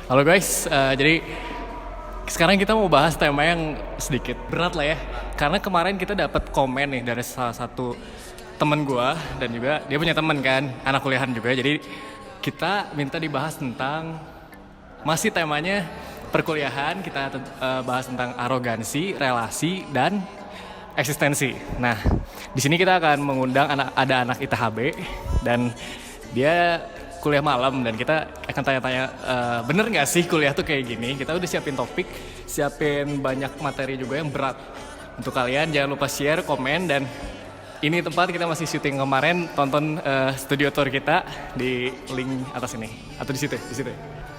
Halo guys, jadi sekarang kita mau bahas tema yang sedikit berat lah ya. Karena kemarin kita dapat komen nih dari salah satu temen gua dan juga dia punya temen kan, anak kuliahan juga. Jadi kita minta dibahas tentang masih temanya perkuliahan. Kita bahas tentang arogansi, relasi dan eksistensi. Nah, di sini kita akan mengundang ada anak ITHB dan dia kuliah malam dan kita akan tanya-tanya bener nggak sih kuliah tuh kayak gini. Kita udah siapin topik, siapin banyak materi juga yang berat untuk kalian. Jangan lupa share, komen, dan ini tempat kita masih syuting kemarin. Tonton studio tour kita di link atas ini atau di situ.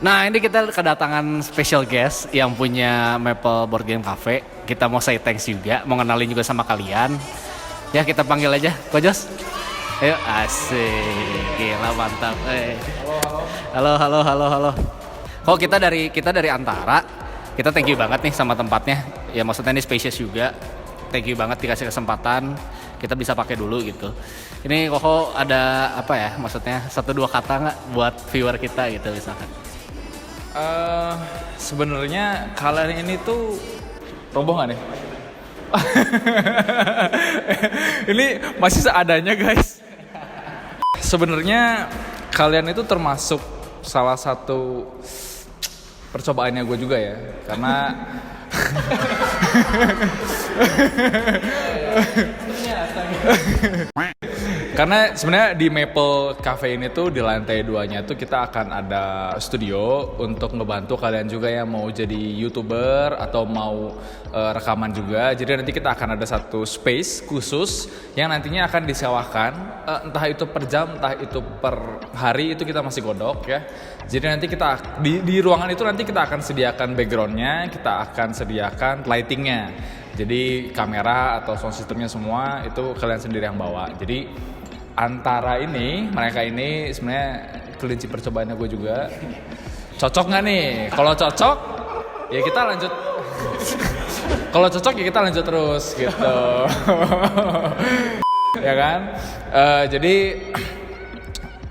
Nah, ini kita kedatangan special guest yang punya Maple Board Game Cafe. Kita mau say thanks juga, mau kenalin juga sama kalian. Ya, kita panggil aja, Kojos. Ayo, asik, gila mantap. Halo. Oh, kita dari Antara. Kita thank you banget nih sama tempatnya. Ya maksudnya ini spacious juga. Thank you banget dikasih kesempatan. Kita bisa pakai dulu gitu. Ini Koko ada apa ya? Maksudnya 1-2 kata nggak buat viewer kita gitu misalkan? Sebenarnya kalian ini tuh roboh nggak nih? Ini masih seadanya guys. Sebenarnya kalian itu termasuk salah satu percobaannya gue juga ya, karena karena sebenarnya di Maple Cafe ini tuh di lantai 2-nya tuh kita akan ada studio untuk ngebantu kalian juga yang mau jadi YouTuber atau mau rekaman juga. Jadi nanti kita akan ada satu space khusus yang nantinya akan disewakan, entah itu per jam, entah itu per hari, itu kita masih godok ya. Jadi nanti kita di ruangan itu nanti kita akan sediakan backgroundnya, kita akan sediakan lightingnya. Jadi kamera atau sound systemnya semua itu kalian sendiri yang bawa. Jadi antara ini, mereka ini sebenarnya kelinci percobaannya gue juga. Cocok nggak nih? Kalau cocok, ya kita lanjut. Kalau cocok ya kita lanjut terus gitu. Ya kan? Jadi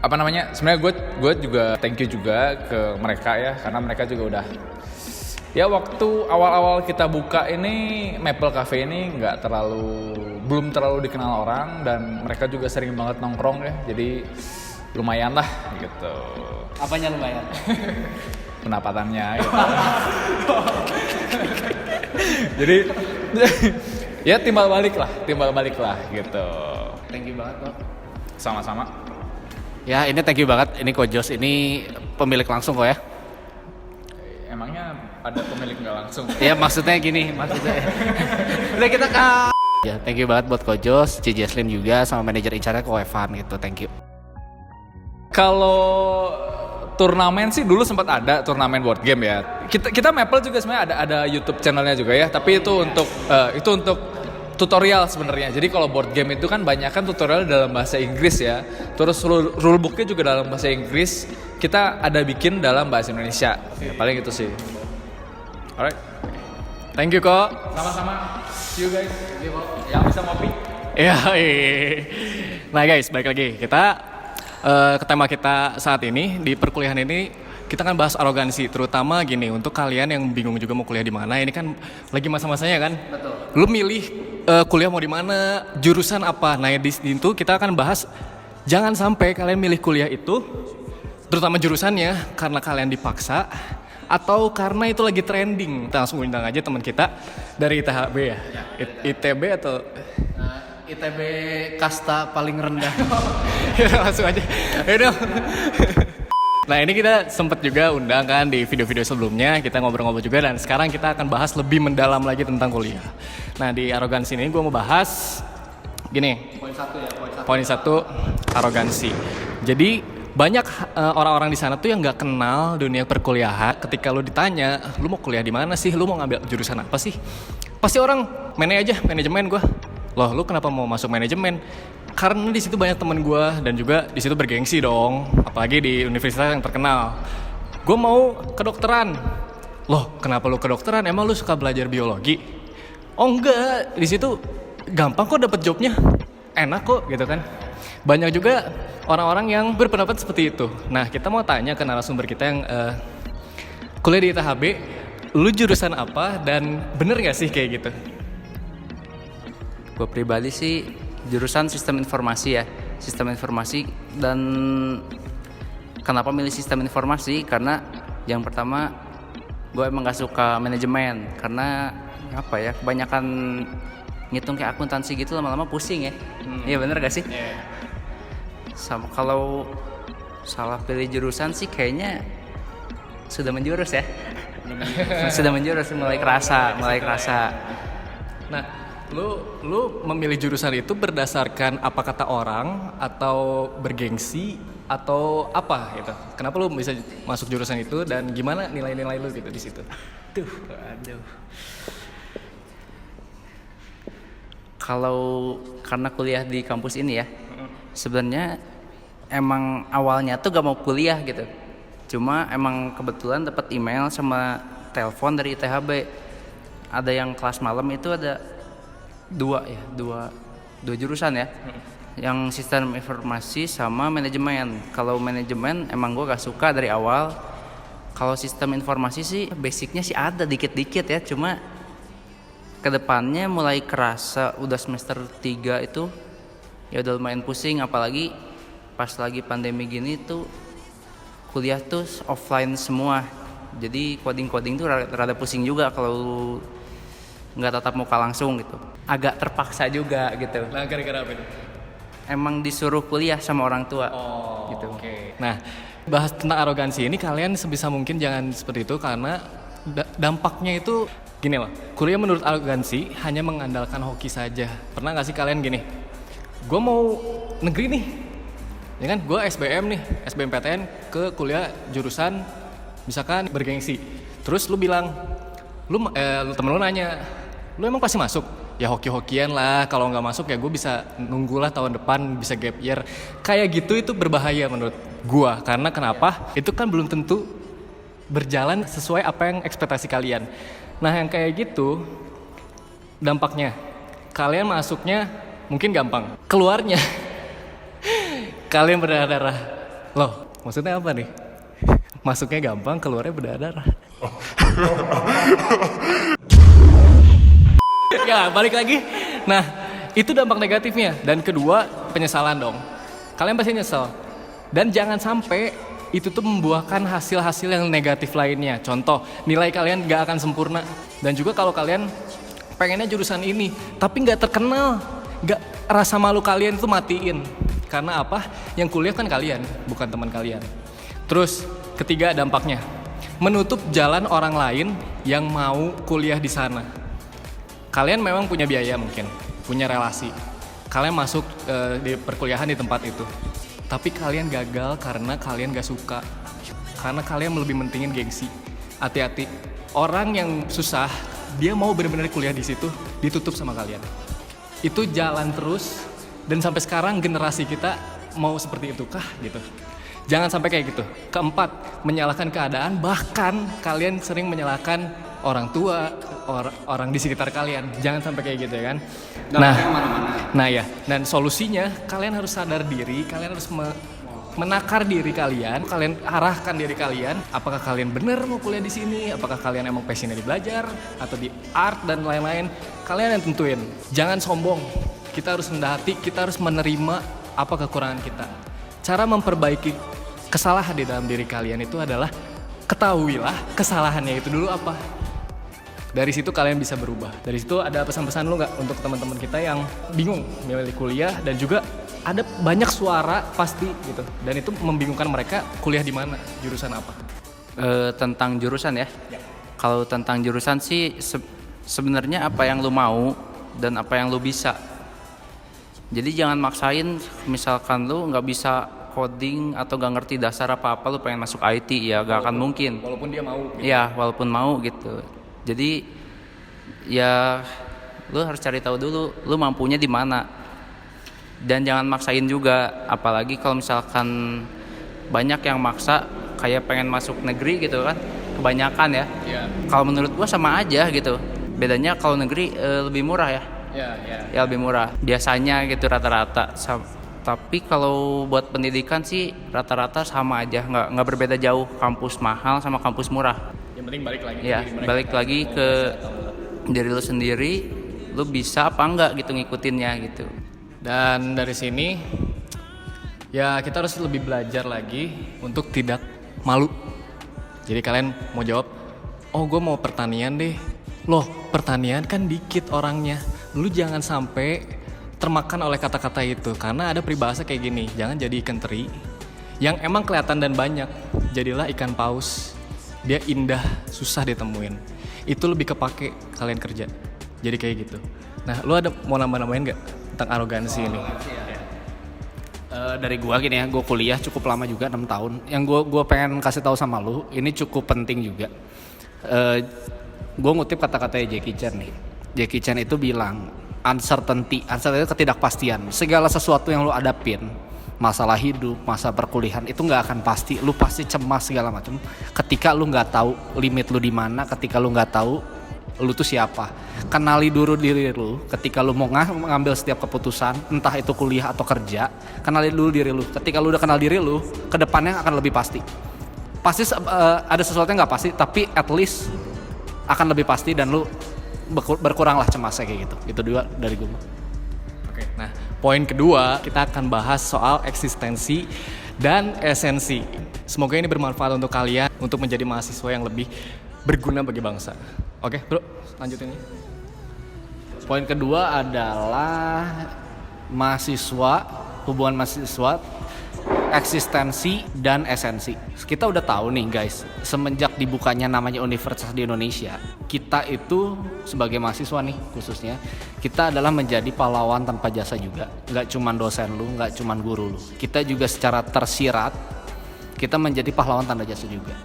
apa namanya? Sebenarnya gue juga thank you juga ke mereka ya, karena mereka juga udah. Ya waktu awal-awal kita buka ini Maple Cafe ini belum terlalu dikenal orang, dan mereka juga sering banget nongkrong ya, jadi lumayan lah gitu. Apanya lumayan? Pendapatannya gitu. Jadi ya timbal balik lah gitu. Thank you banget, Bang. Sama-sama. Ya, ini thank you banget. Ini Kojos, ini pemilik langsung kok ya. Emangnya ada pemilik nggak langsung? Ya maksudnya gini, udah kita ya, thank you banget buat Kojos, C. Jesslyn juga sama manajer incarnya Ko Evan gitu, thank you. Kalau turnamen sih dulu sempat ada turnamen board game ya. Kita Maple juga sebenarnya ada YouTube channelnya juga ya, tapi itu untuk tutorial sebenarnya. Jadi kalau board game itu kan banyak kan tutorial dalam bahasa Inggris ya. Terus rulebooknya juga dalam bahasa Inggris. Kita ada bikin dalam bahasa Indonesia. Ya, paling itu sih. Alright. Thank you kok. Sama-sama. See you guys. Yang bisa ngopi. Ya, nah guys, balik lagi kita ke tema kita saat ini di perkuliahan ini. Kita kan bahas arogansi, terutama gini untuk kalian yang bingung juga mau kuliah di mana. Ini kan lagi masa-masanya kan. Betul. Lu milih kuliah mau di mana, jurusan apa. Nah di situ kita akan bahas jangan sampai kalian milih kuliah itu, terutama jurusannya karena kalian dipaksa atau karena itu lagi trending. Kita langsung undang aja teman kita dari ITHB ya. ITB atau ITB kasta paling rendah. ya langsung aja. Yaudah. Nah ini kita sempet juga undang kan di video-video sebelumnya, kita ngobrol-ngobrol juga, dan sekarang kita akan bahas lebih mendalam lagi tentang kuliah. Nah di arogansi ini gue mau bahas gini. Poin satu, arogansi. Jadi banyak orang-orang di sana tuh yang nggak kenal dunia perkuliahan. Ketika lu ditanya, lu mau kuliah di mana sih? Lu mau ngambil jurusan apa sih? Pasti orang manajemen gue. Loh, lu kenapa mau masuk manajemen? Karena di situ banyak teman gue dan juga di situ bergengsi dong, apalagi di universitas yang terkenal. Gue mau kedokteran. Loh, kenapa lu kedokteran? Emang lu suka belajar biologi? Oh enggak, di situ gampang kok dapet jobnya, enak kok gitu kan. Banyak juga orang-orang yang berpendapat seperti itu. Nah, kita mau tanya ke narasumber kita yang kuliah di ITHB, lu jurusan apa dan bener gak sih kayak gitu? Gue pribadi sih jurusan sistem informasi ya, sistem informasi. Dan kenapa milih sistem informasi? Karena yang pertama gue emang gak suka manajemen, karena apa ya, kebanyakan ngitung kayak akuntansi gitu lama-lama pusing ya. Iya bener gak sih? Sama kalau salah pilih jurusan sih kayaknya sudah menjurus ya. Sudah menjurus, mulai kerasa. Nah, lu memilih jurusan itu berdasarkan apa kata orang atau bergengsi atau apa gitu? Kenapa lu bisa masuk jurusan itu dan gimana nilai-nilai lu gitu di situ? Kalau karena kuliah di kampus ini ya, sebenarnya emang awalnya tuh gak mau kuliah gitu. Cuma emang kebetulan dapat email sama telepon dari ITHB. Ada yang kelas malam itu ada dua jurusan ya. Yang sistem informasi sama manajemen. Kalau manajemen emang gue gak suka dari awal. Kalau sistem informasi sih basicnya sih ada dikit-dikit ya. Cuma kedepannya mulai kerasa udah semester 3 itu ya udah lumayan pusing, apalagi pas lagi pandemi gini tuh kuliah tuh offline semua. Jadi coding tuh rada pusing juga kalau nggak tatap muka langsung gitu. Agak terpaksa juga gitu. Nah, gara-gara apa itu? Emang disuruh kuliah sama orang tua. Gitu. Oke. Nah, bahas tentang arogansi ini kalian sebisa mungkin jangan seperti itu karena dampaknya itu gini loh. Kuliah menurut arogansi hanya mengandalkan hoki saja. Pernah nggak sih kalian gini? Gue mau negeri nih, ya kan? Gue SBM nih, SBMPTN ke kuliah jurusan misalkan bergengsi. Terus lu bilang, temen lu nanya, lu emang pasti masuk? Ya hoki-hokian lah, kalau nggak masuk ya gue bisa nunggulah tahun depan bisa gap year. Kayak gitu itu berbahaya menurut gue. Karena kenapa? Itu kan belum tentu berjalan sesuai apa yang ekspektasi kalian. Nah yang kayak gitu dampaknya, kalian masuknya mungkin gampang, keluarnya kalian berdarah-darah. Loh, maksudnya apa nih? Masuknya gampang, keluarnya berdarah-darah. Ya, balik lagi. Nah, itu dampak negatifnya. Dan kedua, penyesalan dong. Kalian pasti nyesel. Dan jangan sampai itu tuh membuahkan hasil-hasil yang negatif lainnya. Contoh, nilai kalian gak akan sempurna. Dan juga kalau kalian pengennya jurusan ini, tapi gak terkenal, rasa malu kalian itu matiin. Karena apa? Yang kuliah kan kalian, bukan teman kalian. Terus, ketiga dampaknya, menutup jalan orang lain yang mau kuliah di sana. Kalian memang punya biaya mungkin, punya relasi. Kalian masuk di perkuliahan di tempat itu. Tapi kalian gagal karena kalian gak suka. Karena kalian lebih mentingin gengsi. Hati-hati. Orang yang susah, dia mau benar-benar kuliah di situ, ditutup sama kalian. Itu jalan terus. Dan sampai sekarang generasi kita mau seperti itu kah gitu. Jangan sampai kayak gitu. Keempat, menyalahkan keadaan. Bahkan kalian sering menyalahkan orang tua, orang di sekitar kalian. Jangan sampai kayak gitu ya kan. Nah ya, dan solusinya kalian harus sadar diri, kalian harus menakar diri kalian arahkan diri kalian. Apakah kalian benar mau kuliah di sini? Apakah kalian emang passionnya di belajar atau di art dan lain-lain? Kalian yang tentuin. Jangan sombong. Kita harus rendah hati, kita harus menerima apa kekurangan kita. Cara memperbaiki kesalahan di dalam diri kalian itu adalah ketahuilah kesalahannya itu dulu apa. Dari situ kalian bisa berubah. Dari situ ada pesan-pesan lu nggak untuk teman-teman kita yang bingung memilih kuliah dan juga ada banyak suara pasti gitu dan itu membingungkan mereka kuliah di mana, jurusan apa? Tentang jurusan ya. Kalau tentang jurusan sih sebenarnya apa yang lu mau dan apa yang lu bisa. Jadi jangan maksain, misalkan lu nggak bisa coding atau gak ngerti dasar apa-apa lu pengen masuk IT ya gak akan mungkin. Walaupun dia mau. Gitu. Iya, walaupun mau gitu. Jadi ya lu harus cari tahu dulu lu mampunya di mana. Dan jangan maksain juga, apalagi kalau misalkan banyak yang maksa kayak pengen masuk negeri gitu kan. Kebanyakan ya. Yeah. Kalau menurut gua sama aja gitu. Bedanya kalau negeri lebih murah ya. Ya lebih murah biasanya gitu rata-rata. Tapi kalau buat pendidikan sih rata-rata sama aja, nggak berbeda jauh kampus mahal sama kampus murah. Yang penting balik lagi. Ya, balik lagi ke diri lu sendiri, lu bisa apa enggak gitu ngikutinnya gitu. Dan dari sini ya kita harus lebih belajar lagi untuk tidak malu. Jadi kalian mau jawab, oh gue mau pertanian deh. Loh, pertanian kan dikit orangnya. Lu jangan sampai termakan oleh kata-kata itu. Karena ada peribahasa kayak gini, jangan jadi ikan teri yang emang kelihatan dan banyak. Jadilah ikan paus. Dia indah, susah ditemuin. Itu lebih kepake kalian kerja. Jadi kayak gitu. Nah, lu ada mau nambah-nambahin gak tentang arogansi ini? Dari gua gini ya, gua kuliah cukup lama juga 6 tahun. Yang gua pengen kasih tahu sama lu, ini cukup penting juga. Gua ngutip kata-katanya Jackie Chan nih. Jackie Chan itu bilang, uncertainty itu ketidakpastian. Segala sesuatu yang lu hadapin, masalah hidup, masa perkuliahan itu nggak akan pasti. Lu pasti cemas segala macam. Ketika lu nggak tahu limit lu di mana, ketika lu nggak tahu lu tuh siapa. Kenali dulu diri lu. Ketika lu mau ngambil setiap keputusan, entah itu kuliah atau kerja, kenali dulu diri lu. Ketika lu udah kenal diri lu, kedepannya akan lebih pasti. Pasti ada sesuatu yang nggak pasti, tapi at least akan lebih pasti dan lu berkuranglah cemasnya kayak gitu. Itu dua dari gue. Oke, nah poin kedua kita akan bahas soal eksistensi dan esensi. Semoga ini bermanfaat untuk kalian untuk menjadi mahasiswa yang lebih berguna bagi bangsa. Oke, bro, lanjutin ini. Poin kedua adalah hubungan mahasiswa, eksistensi dan esensi. Kita udah tahu nih guys, semenjak dibukanya namanya universitas di Indonesia, kita itu sebagai mahasiswa nih khususnya, kita adalah menjadi pahlawan tanpa jasa juga. Nggak cuman dosen lu, nggak cuman guru lu. Kita juga secara tersirat, kita menjadi pahlawan tanpa jasa juga.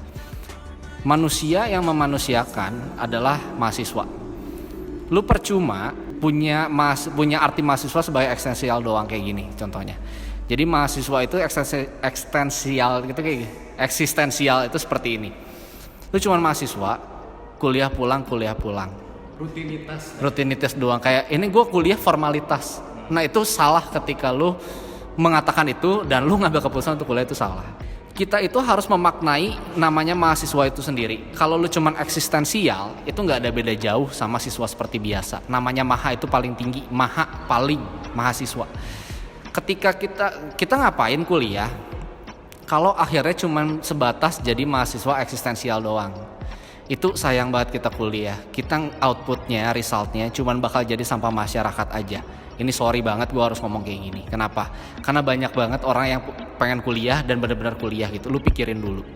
Manusia yang memanusiakan adalah mahasiswa. Lu percuma punya arti mahasiswa sebagai eksistensial doang kayak gini contohnya. Jadi mahasiswa itu eksistensial gitu kayak gini. Eksistensial itu seperti ini. Lu cuma mahasiswa, kuliah pulang. Rutinitas doang. Kayak ini gue kuliah formalitas. Nah itu salah ketika lu mengatakan itu dan lu ngambil keputusan untuk kuliah itu salah. Kita itu harus memaknai namanya mahasiswa itu sendiri. Kalau lu cuman eksistensial, itu nggak ada beda jauh sama siswa seperti biasa. Namanya maha itu paling tinggi, mahasiswa. Ketika kita ngapain kuliah, kalau akhirnya cuman sebatas jadi mahasiswa eksistensial doang, itu sayang banget kita kuliah. Kita outputnya, resultnya cuman bakal jadi sampah masyarakat aja. Ini sorry banget gue harus ngomong kayak gini. Kenapa? Karena banyak banget orang yang pengen kuliah dan benar-benar kuliah gitu. Lu pikirin dulu.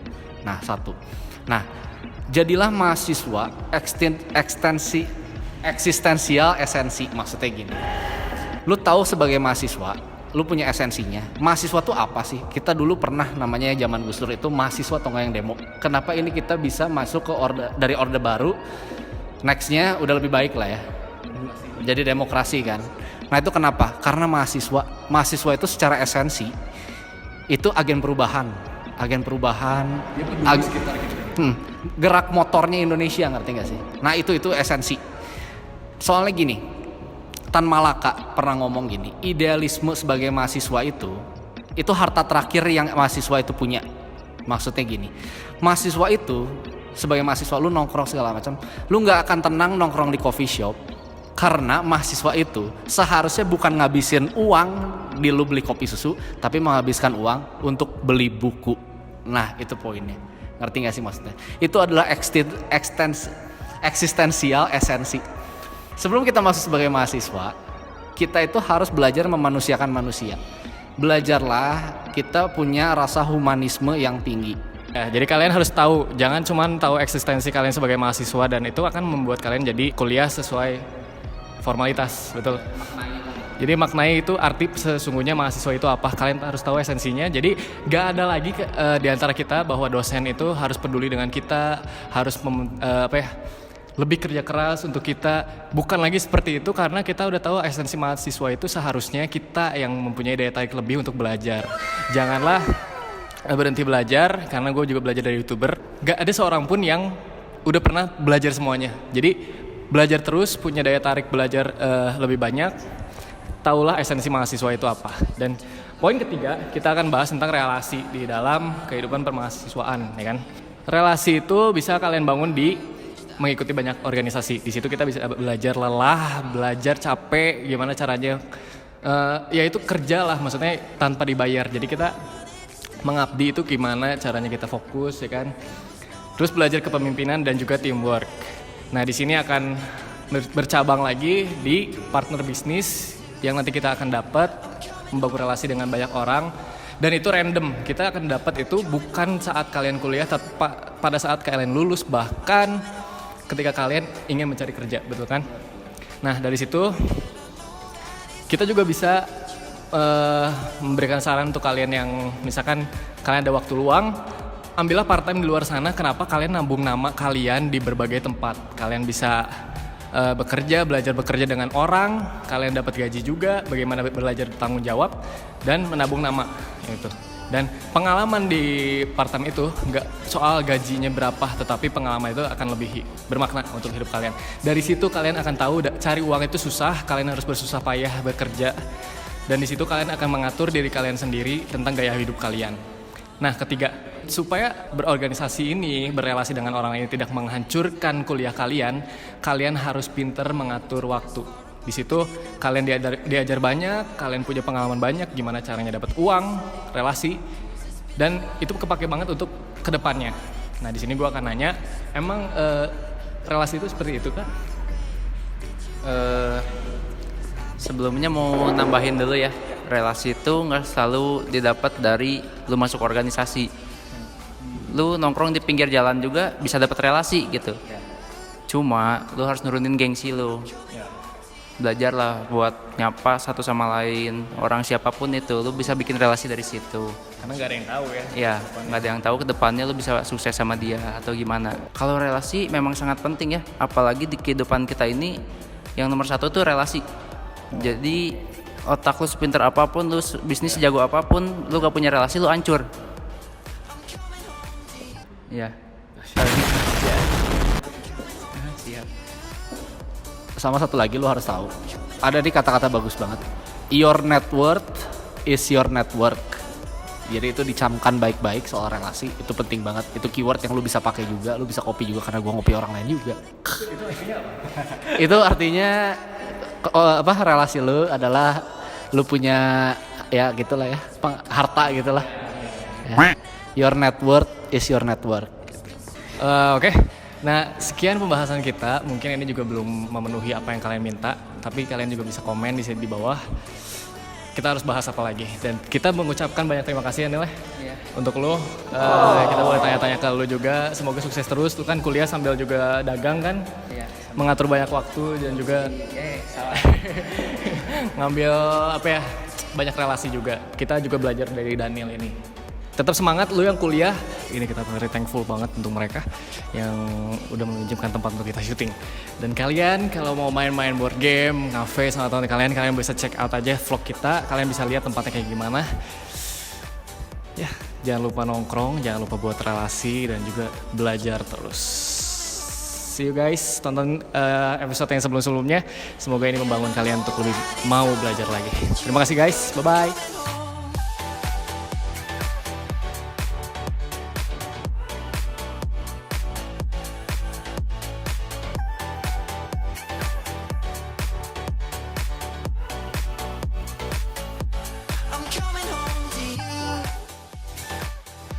Nah, satu. Nah, jadilah mahasiswa eksistensial esensi. Maksudnya gini. Lu tahu sebagai mahasiswa, lu punya esensinya. Mahasiswa tuh apa sih? Kita dulu pernah namanya zaman Gus Dur itu mahasiswa atau nggak yang demo. Kenapa ini kita bisa masuk ke dari orde baru? Nextnya udah lebih baik lah ya. Jadi demokrasi kan. Nah itu kenapa? Karena mahasiswa itu secara esensi itu agen perubahan, gerak motornya Indonesia, ngerti nggak sih? Nah itu esensi. Soalnya gini, Tan Malaka pernah ngomong gini, idealisme sebagai mahasiswa itu harta terakhir yang mahasiswa itu punya. Maksudnya gini, mahasiswa itu sebagai mahasiswa lu nongkrong segala macam, lu nggak akan tenang nongkrong di coffee shop. Karena mahasiswa itu seharusnya bukan ngabisin uang di lu beli kopi susu, tapi menghabiskan uang untuk beli buku. Nah itu poinnya, ngerti gak sih maksudnya? Itu adalah eksistensial esensi. Sebelum kita masuk sebagai mahasiswa, kita itu harus belajar memanusiakan manusia. Belajarlah kita punya rasa humanisme yang tinggi. Ya, jadi kalian harus tahu, jangan cuma tahu eksistensi kalian sebagai mahasiswa dan itu akan membuat kalian jadi kuliah sesuai formalitas, betul. Jadi maknai itu arti sesungguhnya mahasiswa itu apa, kalian harus tahu esensinya. Jadi gak ada lagi di antara kita bahwa dosen itu harus peduli dengan kita, harus lebih kerja keras untuk kita. Bukan lagi seperti itu karena kita udah tahu esensi mahasiswa itu seharusnya kita yang mempunyai daya tarik lebih untuk belajar. Janganlah berhenti belajar, karena gue juga belajar dari YouTuber. Gak ada seorang pun yang udah pernah belajar semuanya. Jadi belajar terus, punya daya tarik belajar lebih banyak. Taulah esensi mahasiswa itu apa. Dan poin ketiga, kita akan bahas tentang relasi di dalam kehidupan permahasiswaan, ya kan? relasi itu bisa kalian bangun di mengikuti banyak organisasi. Di situ kita bisa belajar lelah, belajar capek, gimana caranya ya itu kerja lah, maksudnya tanpa dibayar. Jadi kita mengabdi itu gimana caranya kita fokus ya kan. Terus belajar kepemimpinan dan juga teamwork. Nah, di sini akan bercabang lagi di partner bisnis yang nanti kita akan dapat membangun relasi dengan banyak orang. Dan itu random, kita akan dapat itu bukan saat kalian kuliah, tapi pada saat kalian lulus, bahkan ketika kalian ingin mencari kerja, betul kan? Nah, dari situ kita juga bisa memberikan saran untuk kalian yang misalkan kalian ada waktu luang, ambillah part time di luar sana. Kenapa? Kalian nambung nama kalian di berbagai tempat. Kalian bisa belajar bekerja dengan orang, kalian dapat gaji juga, bagaimana belajar bertanggung jawab dan menabung nama itu. Dan pengalaman di part time itu nggak soal gajinya berapa, tetapi pengalaman itu akan lebih bermakna untuk hidup kalian. Dari situ kalian akan tahu cari uang itu susah, kalian harus bersusah payah bekerja. Dan di situ kalian akan mengatur diri kalian sendiri tentang gaya hidup kalian. Nah, ketiga, supaya berorganisasi ini, berrelasi dengan orang lain tidak menghancurkan kuliah kalian, kalian harus pintar mengatur waktu. Di situ kalian diajar banyak, kalian punya pengalaman banyak gimana caranya dapat uang, relasi, dan itu kepake banget untuk kedepannya. Nah, di sini gue akan nanya, emang relasi itu seperti itu kah? Sebelumnya mau nambahin dulu ya, relasi itu nggak selalu didapat dari lu masuk organisasi. Lu nongkrong di pinggir jalan juga bisa dapat relasi gitu. Cuma lu harus nurunin gengsi lu. Belajarlah buat nyapa satu sama lain, orang siapapun itu, lu bisa bikin relasi dari situ. Karena nggak ada yang tahu ya. Ya, nggak ada yang tahu ke depannya lu bisa sukses sama dia atau gimana. Kalau relasi memang sangat penting ya, apalagi di kehidupan kita ini yang nomor satu tuh relasi. Jadi otak lu sepinter apapun, lu bisnis sejago apapun, lu gak punya relasi, lu hancur. Ya. Siap. Sama satu lagi lu harus tahu. Ada di kata-kata bagus banget. Your net worth is your network. Jadi itu dicamkan baik-baik soal relasi, itu penting banget. Itu keyword yang lu bisa pakai juga, lu bisa copy juga karena gua ngopi orang lain juga. Itu artinya apa? Itu artinya relasi lu adalah lu punya ya gitulah ya, harta gitulah. Ya. Your net worth is your network. Oke. Nah, sekian pembahasan kita. Mungkin ini juga belum memenuhi apa yang kalian minta, tapi kalian juga bisa komen di sini di bawah. Kita harus bahas apa lagi. Dan kita mengucapkan banyak terima kasih ya Nil untuk lu. Kita boleh tanya-tanya ke lu juga. Semoga sukses terus. Lu kan kuliah sambil juga dagang kan? Iya. Mengatur banyak waktu dan juga Salah. ngambil apa ya, banyak relasi juga. Kita juga belajar dari Daniel ini. Tetap semangat lu yang kuliah. Ini kita very thankful banget untuk mereka yang udah meminjamkan tempat untuk kita syuting. Dan kalian kalau mau main-main board game, ngafe sama teman kalian bisa check out aja vlog kita. Kalian bisa lihat tempatnya kayak gimana. Ya, jangan lupa nongkrong, jangan lupa buat relasi dan juga belajar terus. See you guys, tonton episode yang sebelum-sebelumnya. Semoga ini membangun kalian untuk lebih mau belajar lagi. Terima kasih guys, bye-bye.